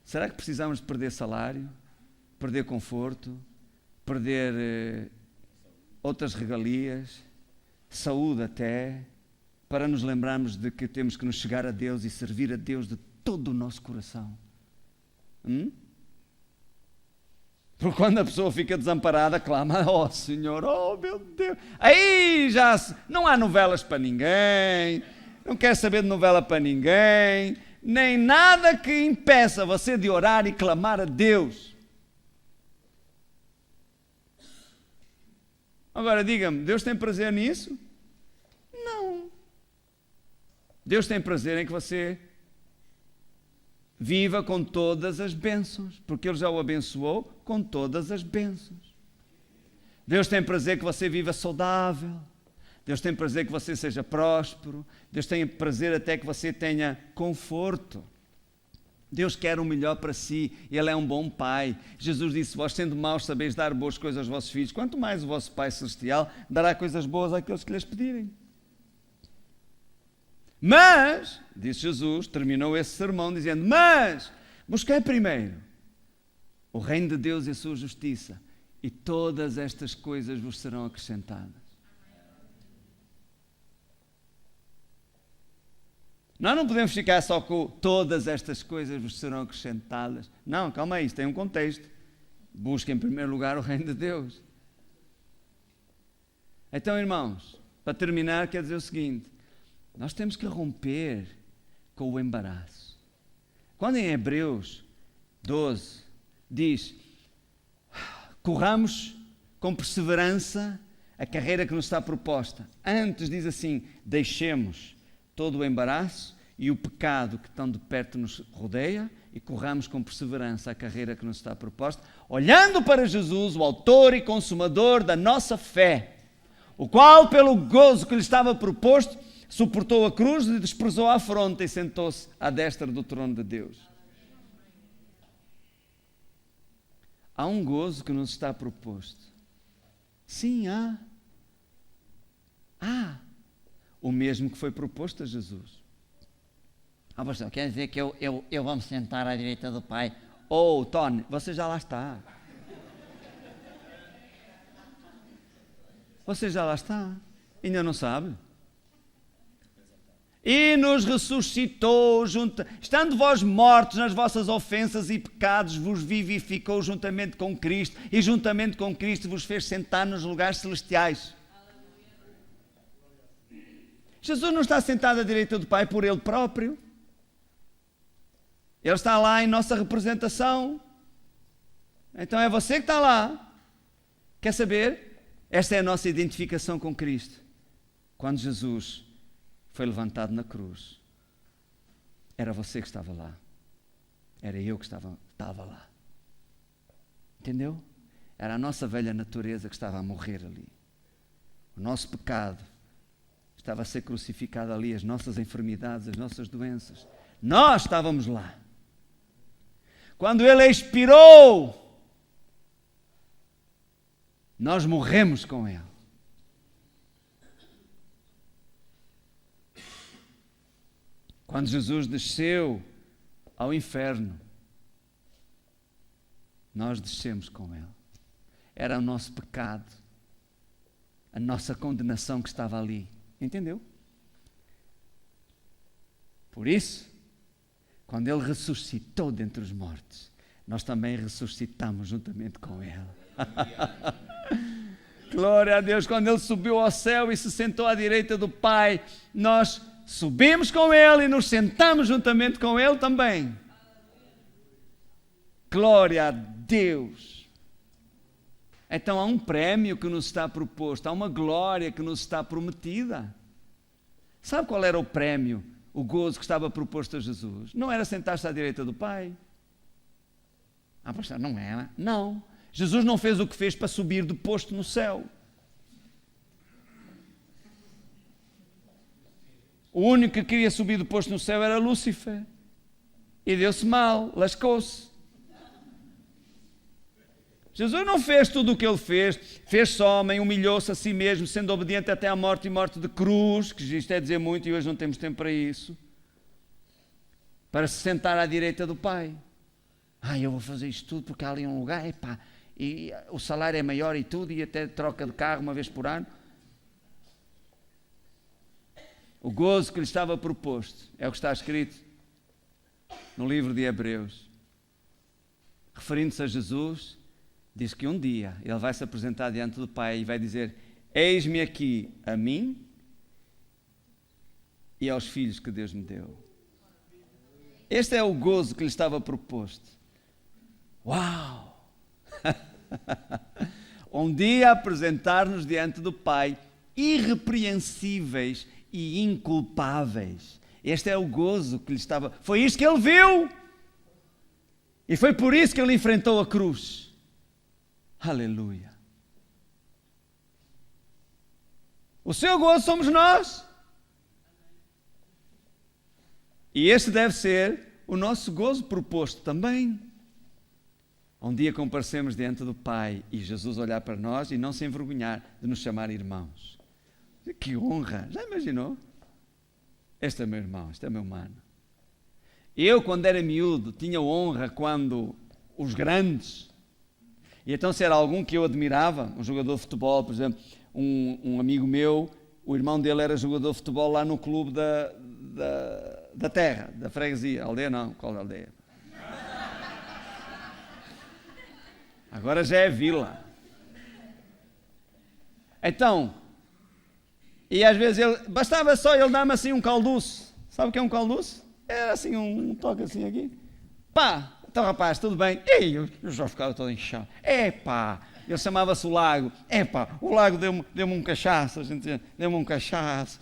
Será que precisamos de perder salário, perder conforto, perder outras regalias, saúde até, para nos lembrarmos de que temos que nos chegar a Deus e servir a Deus de todo o nosso coração? Porque quando a pessoa fica desamparada, clama, oh Senhor, oh meu Deus. Aí já não há novelas para ninguém, não quer saber de novela para ninguém, nem nada que impeça você de orar e clamar a Deus. Agora diga-me, Deus tem prazer nisso? Não. Deus tem prazer em que você viva com todas as bênçãos, porque Ele já o abençoou com todas as bênçãos. Deus tem prazer que você viva saudável. Deus tem prazer que você seja próspero. Deus tem prazer até que você tenha conforto. Deus quer o melhor para si. Ele é um bom pai. Jesus disse: vós sendo maus sabeis dar boas coisas aos vossos filhos, quanto mais o vosso Pai Celestial dará coisas boas àqueles que lhes pedirem. Mas, disse Jesus, terminou esse sermão dizendo: mas busquei primeiro o reino de Deus e a sua justiça, e todas estas coisas vos serão acrescentadas. Nós não podemos ficar só com todas estas coisas vos serão acrescentadas. Não, calma aí, isto tem um contexto. Busque em primeiro lugar o reino de Deus. Então, irmãos, para terminar, quer dizer o seguinte: nós temos que romper com o embaraço. Quando em Hebreus 12 diz: corramos com perseverança a carreira que nos está proposta. Antes diz assim: deixemos todo o embaraço e o pecado que tão de perto nos rodeia e corramos com perseverança a carreira que nos está proposta, olhando para Jesus, o autor e consumador da nossa fé, o qual, pelo gozo que lhe estava proposto, suportou a cruz e desprezou a afronta e sentou-se à destra do trono de Deus. Há um gozo que nos está proposto. Sim, há. O mesmo que foi proposto a Jesus. Pastor, quer dizer que eu vou me sentar à direita do Pai? Tony, você já lá está. Você já lá está. Ainda não sabe? E nos ressuscitou, estando vós mortos nas vossas ofensas e pecados, vos vivificou juntamente com Cristo, e juntamente com Cristo vos fez sentar nos lugares celestiais. Jesus não está sentado à direita do Pai por Ele próprio. Ele está lá em nossa representação. Então é você que está lá. Quer saber? Esta é a nossa identificação com Cristo. Quando Jesus foi levantado na cruz, era você que estava lá. Era eu que estava lá. Entendeu? Era a nossa velha natureza que estava a morrer ali. O nosso pecado estava a ser crucificado ali, as nossas enfermidades, as nossas doenças. Nós estávamos lá. Quando Ele expirou, nós morremos com Ele. Quando Jesus desceu ao inferno, nós descemos com Ele. Era o nosso pecado, a nossa condenação que estava ali. Entendeu? Por isso, quando Ele ressuscitou dentre os mortos, nós também ressuscitamos juntamente com Ele. Glória a Deus. Quando Ele subiu ao céu e se sentou à direita do Pai, nós subimos com Ele e nos sentamos juntamente com Ele também. Glória a Deus. Então há um prémio que nos está proposto, há uma glória que nos está prometida. Sabe qual era o prémio, o gozo que estava proposto a Jesus? Não era sentar-se à direita do Pai. Pastor, não era? Não. Jesus não fez o que fez para subir de posto no céu. O único que queria subir de posto no céu era Lúcifer. E deu-se mal, lascou-se. Jesus não fez tudo o que Ele fez, fez-se homem, humilhou-se a si mesmo, sendo obediente até à morte e morte de cruz, que isto é dizer muito e hoje não temos tempo para isso, para se sentar à direita do Pai. Eu vou fazer isto tudo porque há ali um lugar, e o salário é maior e tudo, e até troca de carro uma vez por ano. O gozo que lhe estava proposto é o que está escrito no livro de Hebreus. Referindo-se a Jesus, diz que um dia Ele vai se apresentar diante do Pai e vai dizer: eis-me aqui a mim e aos filhos que Deus me deu. Este é o gozo que lhe estava proposto. Uau! Um dia apresentar-nos diante do Pai irrepreensíveis e inculpáveis, Este é o gozo que lhe estava... Foi isto que ele viu! E foi por isso que ele enfrentou a cruz. Aleluia! O seu gozo somos nós. E este deve ser o nosso gozo proposto também. Um dia comparecemos diante do Pai e Jesus olhar para nós e não se envergonhar de nos chamar irmãos. Que honra! Já imaginou? Este é meu irmão, este é meu mano. Eu, quando era miúdo, tinha honra quando os grandes, e então se era algum que eu admirava, um jogador de futebol, por exemplo, um amigo meu, o irmão dele era jogador de futebol lá no clube da terra, da freguesia. Aldeia não, qual aldeia? Agora já é vila. Então, e às vezes bastava só ele dar-me assim um calduço. Sabe o que é um calduço? Era assim um toque assim aqui. Pá, então rapaz, tudo bem? E eu já ficava todo inchado. Epá, ele chamava-se o Lago. Epá, o Lago deu-me um cachaço, a gente dizia, deu-me um cachaço.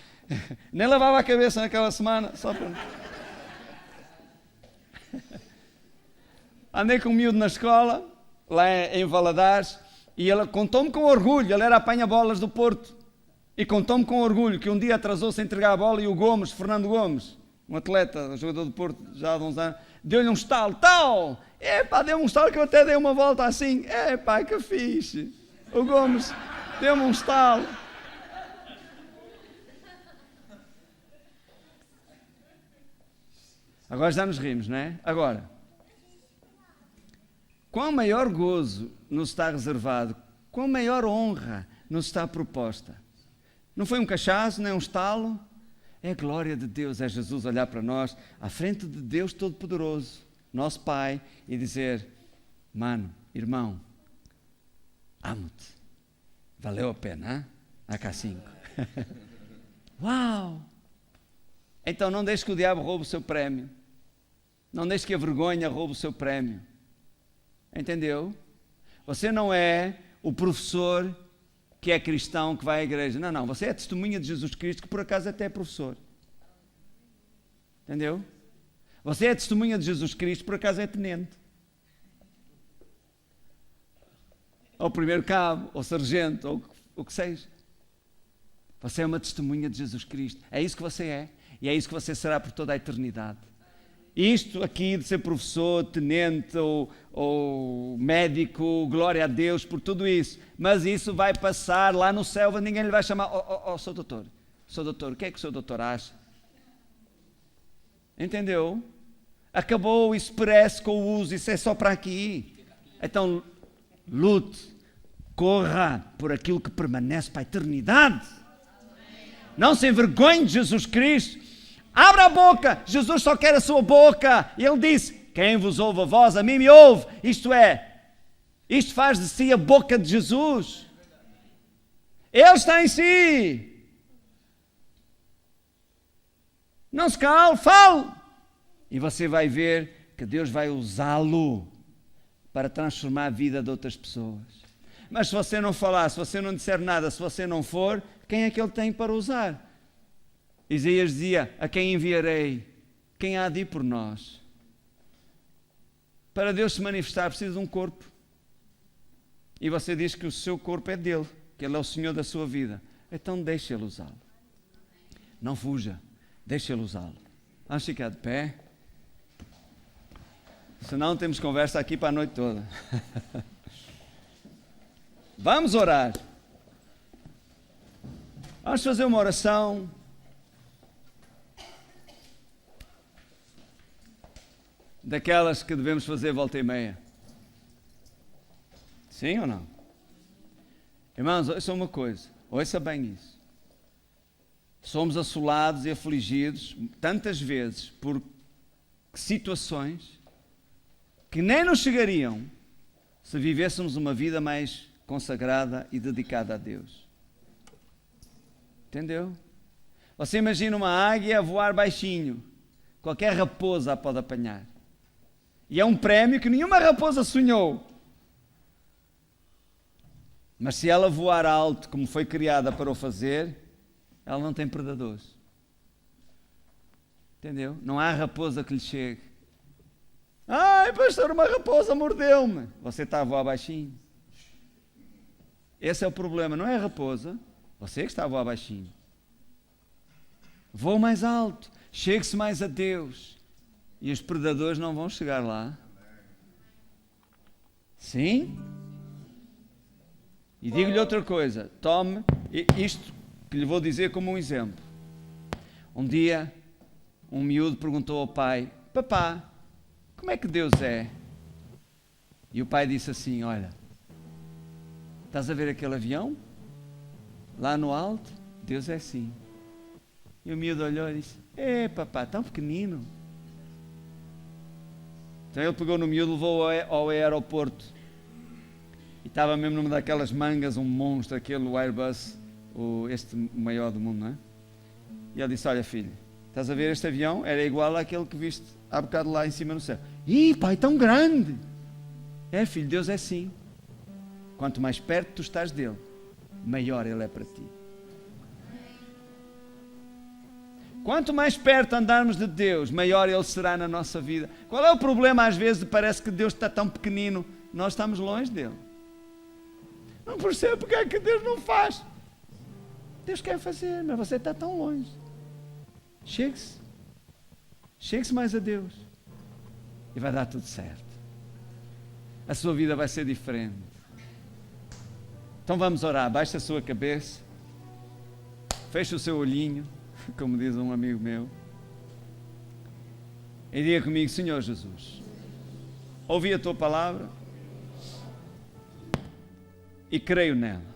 Nem lavava a cabeça naquela semana, só para... Andei com um miúdo na escola, lá em Valadares, e ele contou-me com orgulho, ele era apanha-bolas do Porto, e contou-me com orgulho que um dia atrasou-se a entregar a bola e o Gomes, Fernando Gomes, um atleta, um jogador do Porto já há uns anos, deu-lhe um estalo, tal, deu-me um estalo que eu até dei uma volta assim, que fixe, o Gomes deu-me um estalo. Agora já nos rimos, não é? Agora, quão maior gozo nos está reservado, quão maior honra nos está proposta. Não foi um cachaço, nem um estalo, é a glória de Deus, é Jesus olhar para nós, à frente de Deus Todo-Poderoso, nosso Pai, e dizer, mano, irmão, amo-te, valeu a pena, hein? AK5. Uau! Então não deixe que o diabo roube o seu prémio, não deixe que a vergonha roube o seu prémio. Entendeu? Você não é o professor que é cristão, que vai à igreja. Não, você é testemunha de Jesus Cristo, que por acaso até é professor. Entendeu? Você é testemunha de Jesus Cristo, por acaso é tenente. Ou primeiro cabo, ou sargento, ou o que seja. Você é uma testemunha de Jesus Cristo. É isso que você é. E é isso que você será por toda a eternidade. Isto aqui de ser professor, tenente ou médico, glória a Deus por tudo isso. Mas isso vai passar lá no céu, ninguém lhe vai chamar, sou doutor, o que é que o seu doutor acha? Entendeu? Acabou, isso perece com o uso, isso é só para aqui. Então, lute, corra por aquilo que permanece para a eternidade. Não se envergonhe de Jesus Cristo. Abra a boca, Jesus só quer a sua boca. Ele disse, quem vos ouve a vós, a mim me ouve. Isto faz de si a boca de Jesus. Ele está em si. Não se cale, fale. E você vai ver que Deus vai usá-lo para transformar a vida de outras pessoas. Mas se você não falar, se você não disser nada, se você não for, quem é que Ele tem para usar? Isaías dizia, a quem enviarei? Quem há de ir por nós? Para Deus se manifestar precisa de um corpo. E você diz que o seu corpo é dele, que Ele é o Senhor da sua vida. Então deixe Ele usá-lo. Não fuja, deixe Ele usá-lo. Vamos ficar de pé. Senão temos conversa aqui para a noite toda. Vamos orar. Vamos fazer uma oração. Daquelas que devemos fazer volta e meia. Sim ou não? Irmãos, ouça uma coisa. Ouça bem isso. Somos assolados e afligidos tantas vezes por situações que nem nos chegariam se vivêssemos uma vida mais consagrada e dedicada a Deus. Entendeu? Você imagina uma águia a voar baixinho. Qualquer raposa a pode apanhar. E é um prémio que nenhuma raposa sonhou. Mas se ela voar alto, como foi criada para o fazer, ela não tem predadores. Entendeu? Não há raposa que lhe chegue. Ai, pastor, uma raposa mordeu-me. Você está a voar baixinho. Esse é o problema, não é a raposa. Você que está a voar baixinho. Voe mais alto, chegue-se mais a Deus. E os predadores não vão chegar lá. Sim? E digo-lhe outra coisa. Tome isto que lhe vou dizer como um exemplo. Um dia, um miúdo perguntou ao pai: papá, como é que Deus é? E o pai disse assim: olha, estás a ver aquele avião? Lá no alto, Deus é assim. E o miúdo olhou e disse: papá, tão pequenino. Então ele pegou no miúdo, levou ao aeroporto. E estava mesmo numa daquelas mangas, um monstro, aquele Airbus, este maior do mundo, não é? E ele disse: olha filho, estás a ver este avião? Era igual àquele que viste há bocado lá em cima no céu. Ih, pai, tão grande! É filho, Deus é assim. Quanto mais perto tu estás dele, maior ele é para ti. Quanto mais perto andarmos de Deus, maior ele será na nossa vida. Qual é o problema às vezes de parece que Deus está tão pequenino, nós estamos longe dele. Não percebo porque é que Deus não faz. Deus quer fazer, mas você está tão longe. Chegue-se. Chegue-se mais a Deus. E vai dar tudo certo. A sua vida vai ser diferente. Então vamos orar. Baixe a sua cabeça. Feche o seu olhinho, como diz um amigo meu. E diga comigo: Senhor Jesus, ouvi a tua palavra e creio nela.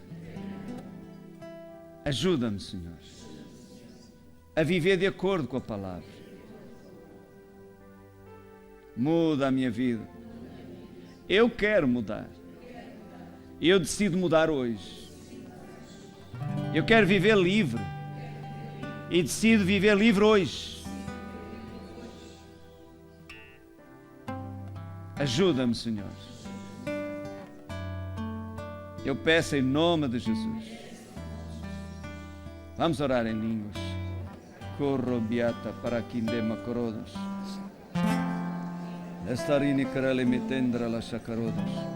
Ajuda-me, Senhor, a viver de acordo com a palavra. Muda a minha vida. Eu quero mudar. Eu decido mudar hoje. Eu quero viver livre. E decido viver livre hoje. Ajuda-me, Senhor. Eu peço em nome de Jesus. Vamos orar em línguas. Corrobiata para quindema corodas. Estarini carale metendra la chacarodas.